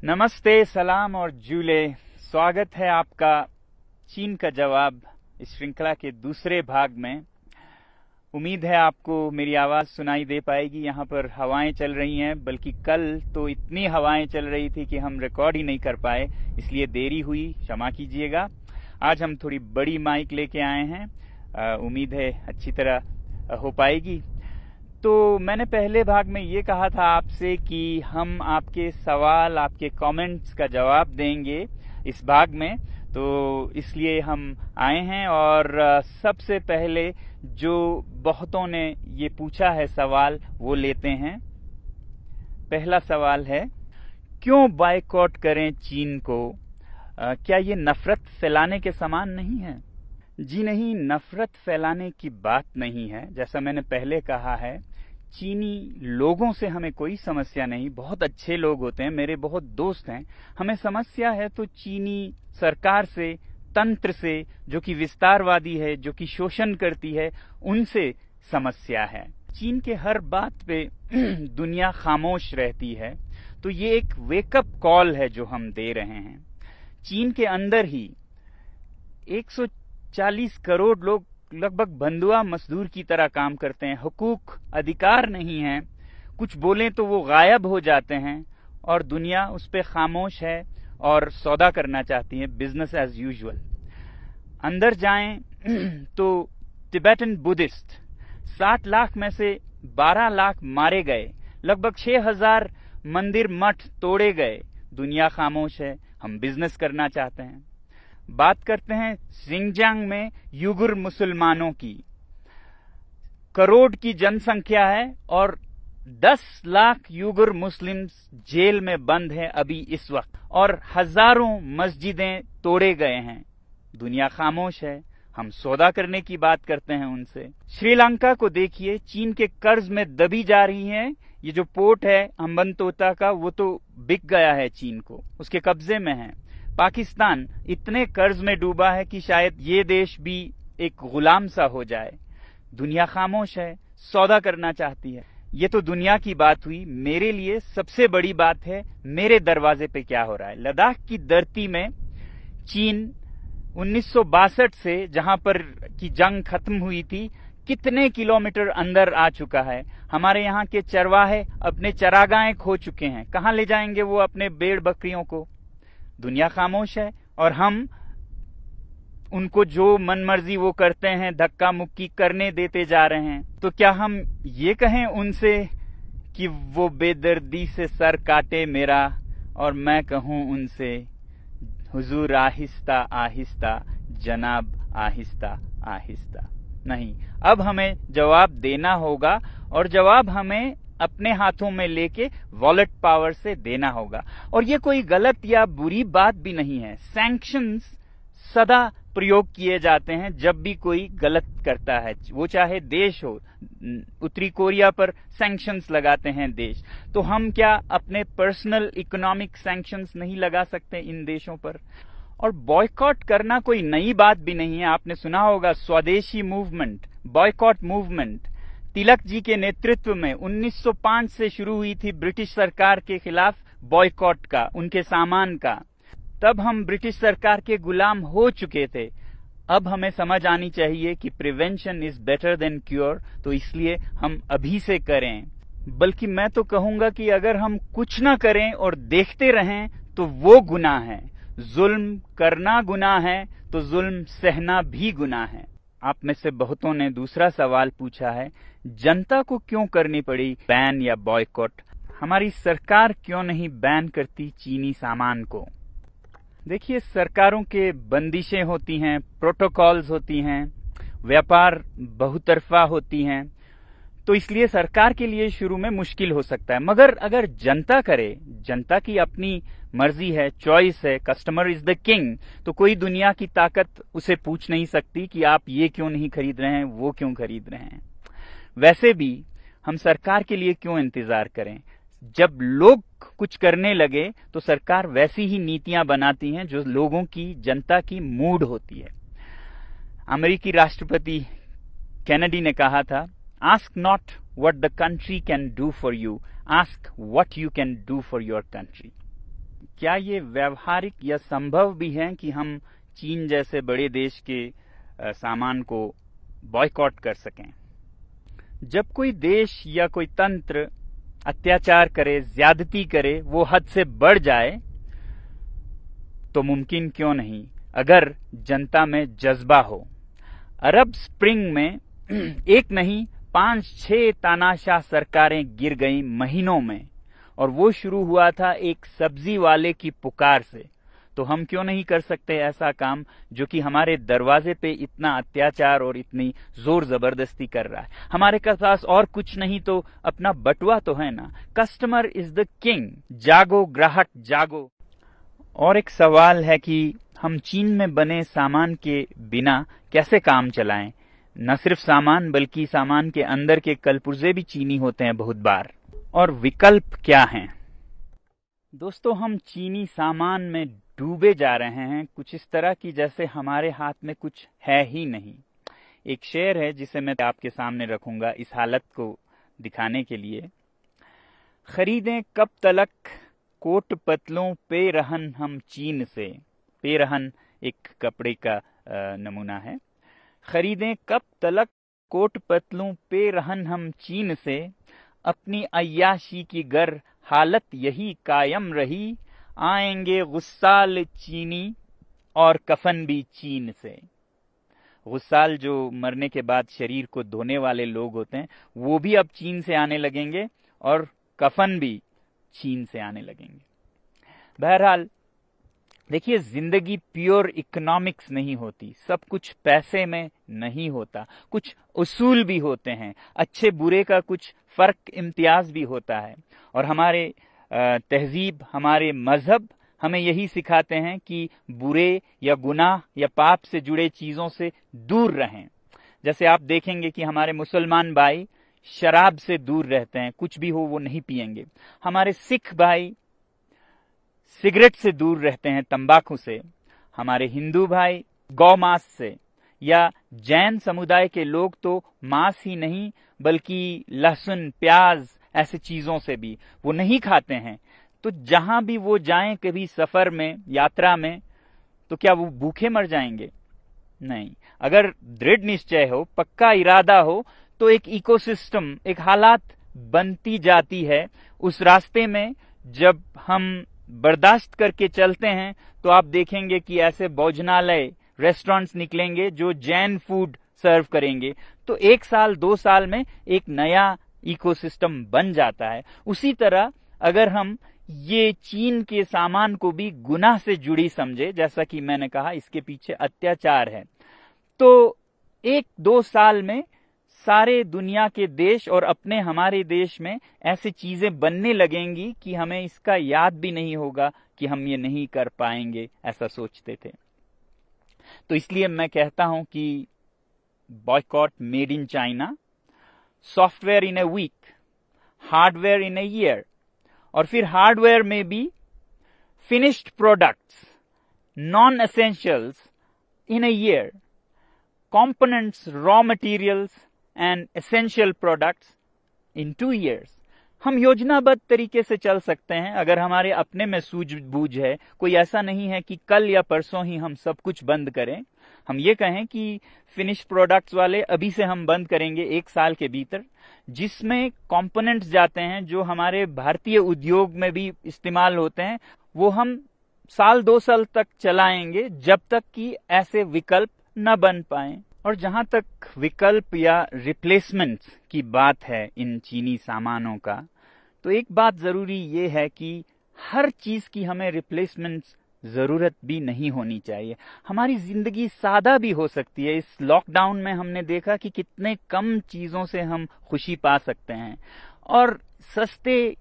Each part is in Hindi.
नमस्ते, सलाम और जूले। स्वागत है आपका चीन का जवाब इस श्रृंखला के दूसरे भाग में। उम्मीद है आपको मेरी आवाज सुनाई दे पाएगी। यहाँ पर हवाएं चल रही हैं, बल्कि कल तो इतनी हवाएं चल रही थी कि हम रिकॉर्ड ही नहीं कर पाए, इसलिए देरी हुई, क्षमा कीजिएगा। आज हम थोड़ी बड़ी माइक लेके आए हैं, उम्मीद है अच्छी तरह हो पाएगी। तो मैंने पहले भाग में ये कहा था आपसे कि हम आपके सवाल, आपके कमेंट्स का जवाब देंगे इस भाग में, तो इसलिए हम आए हैं। और सबसे पहले जो बहुतों ने ये पूछा है सवाल, वो लेते हैं। पहला सवाल है, क्यों बायकॉट करें चीन को? क्या ये नफरत फैलाने के समान नहीं है? जी नहीं, नफरत फैलाने की बात नहीं है। जैसा मैंने पहले कहा है, चीनी लोगों से हमें कोई समस्या नहीं, बहुत अच्छे लोग होते हैं, मेरे बहुत दोस्त हैं। हमें समस्या है तो चीनी सरकार से, तंत्र से, जो कि विस्तारवादी है, जो कि शोषण करती है, उनसे समस्या है। चीन के हर बात पे दुनिया खामोश रहती है, तो ये एक वेकअप कॉल है जो हम दे रहे हैं। चीन के अंदर ही 140 करोड़ लोग लगभग बंधुआ मजदूर की तरह काम करते हैं। हुकूक, अधिकार नहीं है, कुछ बोलें तो वो गायब हो जाते हैं, और दुनिया उस पे खामोश है और सौदा करना चाहती है, बिजनेस एज यूजुअल। अंदर जाएं तो तिब्बतन बुद्धिस्ट 60 लाख में से 12 लाख मारे गए, लगभग 6000 मंदिर मठ तोड़े गए। दुनिया खामोश है, हम बिजनेस करना चाहते हैं। बात करते हैं सिंगजांग में युगुर मुसलमानों की। करोड़ की जनसंख्या है और 10 लाख युगुर मुस्लिम्स जेल में बंद हैं अभी इस वक्त, और हजारों मस्जिदें तोड़े गए हैं। दुनिया खामोश है, हम सौदा करने की बात करते हैं उनसे। श्रीलंका को देखिए, चीन के कर्ज में दबी जा रही है। ये जो पोर्ट है हम्बनतोटा का, वो तो बिक गया है चीन को, उसके कब्जे में है। पाकिस्तान इतने कर्ज में डूबा है कि शायद ये देश भी एक गुलाम सा हो जाए। दुनिया खामोश है, सौदा करना चाहती है। ये तो दुनिया की बात हुई। मेरे लिए सबसे बड़ी बात है मेरे दरवाजे पे क्या हो रहा है। लद्दाख की धरती में चीन 1962 से, जहां पर की जंग खत्म हुई थी, कितने किलोमीटर अंदर आ चुका है। हमारे यहाँ के चरवाहे अपने चरागाहें खो चुके हैं। कहां ले जाएंगे वो अपने भेड़ बकरियों को? दुनिया खामोश है और हम उनको जो मनमर्जी वो करते हैं, धक्का मुक्की करने देते जा रहे हैं। तो क्या हम ये कहें उनसे कि वो बेदर्दी से सर काटे मेरा, और मैं कहूं उनसे, हुजूर आहिस्ता आहिस्ता, जनाब आहिस्ता आहिस्ता? नहीं, अब हमें जवाब देना होगा, और जवाब हमें अपने हाथों में लेके वॉलेट पावर से देना होगा। और ये कोई गलत या बुरी बात भी नहीं है। सैंक्शंस सदा प्रयोग किए जाते हैं जब भी कोई गलत करता है, वो चाहे देश हो। उत्तरी कोरिया पर सैंक्शंस लगाते हैं देश, तो हम क्या अपने पर्सनल इकोनॉमिक सैंक्शंस नहीं लगा सकते इन देशों पर? और बॉयकॉट करना कोई नई बात भी नहीं है। आपने सुना होगा स्वदेशी movement, boycott movement. Tilak ji के नेतृत्व में 1905 से शुरू हुई थी ब्रिटिश सरकार के खिलाफ बॉयकॉट का, उनके सामान का। तब हम ब्रिटिश सरकार के गुलाम हो चुके थे। अब हमें समझ आनी चाहिए कि prevention is better than cure, तो इसलिए हम अभी से करें। बल्कि मैं तो कहूंगा कि अगर हम कुछ ना करें और देखते रहें तो वो गुनाह है। जुल्म करना गुनाह है तो जुल्म सहना भी गुनाह है। आप में से बहुतों ने दूसरा सवाल पूछा है, जनता को क्यों करनी पड़ी बैन या बॉयकॉट? हमारी सरकार क्यों नहीं बैन करती चीनी सामान को? देखिए, सरकारों के बंदिशें होती हैं, प्रोटोकॉल्स होती हैं, व्यापार बहुतरफा होती हैं, तो इसलिए सरकार के लिए शुरू में मुश्किल हो सकता है। मगर अगर जनता करे, जनता की अपनी मर्जी है, चॉइस है, कस्टमर इज द किंग, तो कोई दुनिया की ताकत उसे पूछ नहीं सकती कि आप ये क्यों नहीं खरीद रहे हैं, वो क्यों खरीद रहे हैं। वैसे भी हम सरकार के लिए क्यों इंतजार करें? जब लोग कुछ करने लगे तो सरकार वैसी ही नीतियां बनाती हैं जो लोगों की, जनता की मूड होती है। अमेरिकी राष्ट्रपति कैनेडी ने कहा था, ask not what the country can do for you, ask what you can do for your country. क्या ये व्यावहारिक या संभव भी है कि हम चीन जैसे बड़े देश के सामान को बॉयकॉट कर सकें? जब कोई देश या कोई तंत्र अत्याचार करे, ज्यादती करे, वो हद से बढ़ जाए, तो मुमकिन क्यों नहीं अगर जनता में जज्बा हो। अरब स्प्रिंग में एक नहीं 5-6 तानाशाह सरकारें गिर गईं महीनों में, और वो शुरू हुआ था एक सब्जी वाले की पुकार से। तो हम क्यों नहीं कर सकते ऐसा काम जो कि हमारे दरवाजे पे इतना अत्याचार और इतनी जोर जबरदस्ती कर रहा है। हमारे पास और कुछ नहीं तो अपना बटुआ तो है ना। कस्टमर इज द किंग, जागो ग्राहक जागो। और एक सवाल है कि हम चीन में बने सामान के बिना कैसे काम चलाएं। न सिर्फ सामान बल्कि सामान के अंदर के कलपुर्जे भी चीनी होते हैं बहुत बार। और विकल्प क्या हैं? दोस्तों, हम चीनी सामान में डूबे जा रहे हैं, कुछ इस तरह की जैसे हमारे हाथ में कुछ है ही नहीं। एक शेर है जिसे मैं आपके सामने रखूंगा इस हालत को दिखाने के लिए। खरीदें कब तलक कोट पतलों पे रहन हम चीन से। पे रहन एक कपड़े का नमूना है। खरीदें कब तलक कोट पतलों पे रहन हम चीन से, अपनी अय्याशी की गर हालत यही कायम रही, आएंगे गुस्साल चीनी और कफन भी चीन से। गुस्साल जो मरने के बाद शरीर को धोने वाले लोग होते हैं, वो भी अब चीन से आने लगेंगे और कफन भी चीन से आने लगेंगे। बहरहाल देखिए, जिंदगी प्योर इकोनॉमिक्स नहीं होती, सब कुछ पैसे में नहीं होता, कुछ उसूल भी होते हैं, अच्छे बुरे का कुछ फर्क इम्तियाज भी होता है। और हमारे तहजीब, हमारे मजहब हमें यही सिखाते हैं कि बुरे या गुनाह या पाप से जुड़े चीजों से दूर रहें। जैसे आप देखेंगे कि हमारे मुसलमान भाई शराब से दूर रहते हैं, कुछ भी हो वो नहीं पिएंगे। हमारे सिख भाई सिगरेट से दूर रहते हैं, तंबाकू से। हमारे हिंदू भाई गौ मांस से, या जैन समुदाय के लोग तो मांस ही नहीं बल्कि लहसुन, प्याज ऐसे चीजों से भी वो नहीं खाते हैं। तो जहां भी वो जाएं कभी सफर में, यात्रा में, तो क्या वो भूखे मर जाएंगे? नहीं। अगर दृढ़ निश्चय हो, पक्का इरादा हो, तो एक इकोसिस्टम, एक हालात बनती जाती है उस रास्ते में। जब हम बर्दाश्त करके चलते हैं तो आप देखेंगे कि ऐसे भोजनालय, रेस्टोरेंट्स निकलेंगे जो जैन फूड सर्व करेंगे। तो 1 साल 2 साल में एक नया इकोसिस्टम बन जाता है। उसी तरह अगर हम ये चीन के सामान को भी गुनाह से जुड़ी समझे, जैसा कि मैंने कहा इसके पीछे अत्याचार है, तो 1-2 साल में सारे दुनिया के देश और अपने हमारे देश में ऐसी चीजें बनने लगेंगी कि हमें इसका याद भी नहीं होगा कि हम ये नहीं कर पाएंगे, ऐसा सोचते थे। तो इसलिए मैं कहता हूं कि boycott made in China, software in a week, hardware in a year, और फिर हार्डवेयर में भी finished products, non essentials in a year, components, raw materials and essential products in 2 years। हम योजनाबद्ध तरीके से चल सकते हैं अगर हमारे अपने में सूझबूझ है। कोई ऐसा नहीं है कि कल या परसों ही हम सब कुछ बंद करें। हम ये कहें कि फिनिश प्रोडक्ट्स वाले अभी से हम बंद करेंगे 1 साल के भीतर, जिसमें कंपोनेंट्स जाते हैं जो हमारे भारतीय उद्योग में भी इस्तेमाल होते हैं, वो हम 1-2 साल तक चलाएंगे जब तक कि ऐसे विकल्प न बन पाए। और जहां तक विकल्प या रिप्लेसमेंट की बात है इन चीनी सामानों का, तो एक बात जरूरी ये है कि हर चीज की हमें रिप्लेसमेंट जरूरत भी नहीं होनी चाहिए। हमारी जिंदगी सादा भी हो सकती है। इस लॉकडाउन में हमने देखा कि कितने कम चीजों से हम खुशी पा सकते हैं, और सस्ते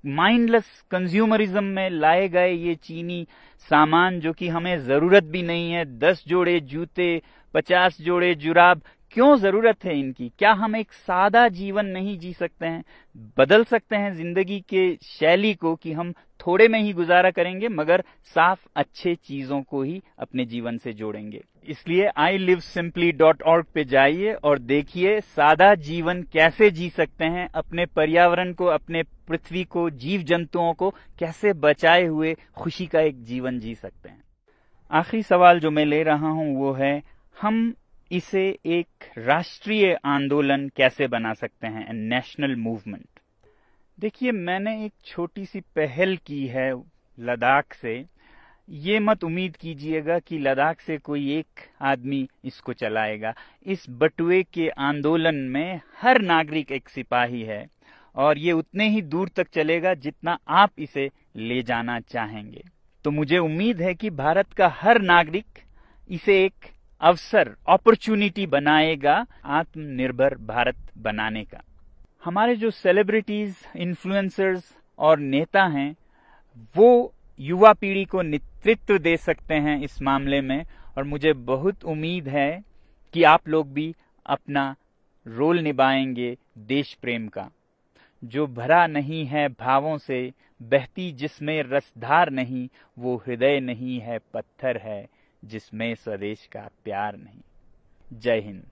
माइंडलेस कंज्यूमरिज्म में लाए गए ये चीनी सामान जो कि हमें जरूरत भी नहीं है, 10 जोड़े जूते, 50 जोड़े जुराब, क्यों जरूरत है इनकी? क्या हम एक सादा जीवन नहीं जी सकते हैं? बदल सकते हैं जिंदगी के शैली को कि हम थोड़े में ही गुजारा करेंगे मगर साफ अच्छे चीजों को ही अपने जीवन से जोड़ेंगे। इसलिए ilivesimply.org पे जाइए और देखिए सादा जीवन कैसे जी सकते हैं, अपने पर्यावरण को, अपने पृथ्वी को, जीव जंतुओं को कैसे बचाए हुए खुशी का एक जीवन जी सकते हैं। आखिरी सवाल जो मैं ले रहा हूं वो है, हम इसे एक राष्ट्रीय आंदोलन कैसे बना सकते हैं, नेशनल मूवमेंट। देखिए, मैंने एक छोटी सी पहल की है लद्दाख से। ये मत उम्मीद कीजिएगा कि लद्दाख से कोई एक आदमी इसको चलाएगा। इस बटुए के आंदोलन में हर नागरिक एक सिपाही है और ये उतने ही दूर तक चलेगा जितना आप इसे ले जाना चाहेंगे। तो मुझे उम्मीद है कि भारत का हर नागरिक इसे एक अवसर, अपॉर्चुनिटी बनाएगा आत्मनिर्भर भारत बनाने का। हमारे जो सेलिब्रिटीज, इन्फ्लुएंसर्स और नेता हैं वो युवा पीढ़ी को नेतृत्व दे सकते हैं इस मामले में, और मुझे बहुत उम्मीद है कि आप लोग भी अपना रोल निभाएंगे देश प्रेम का, जो भरा नहीं है भावों से, बहती जिसमें रसधार नहीं, वो हृदय नहीं है पत्थर है जिसमें स्वदेश का प्यार नहीं। जय हिंद।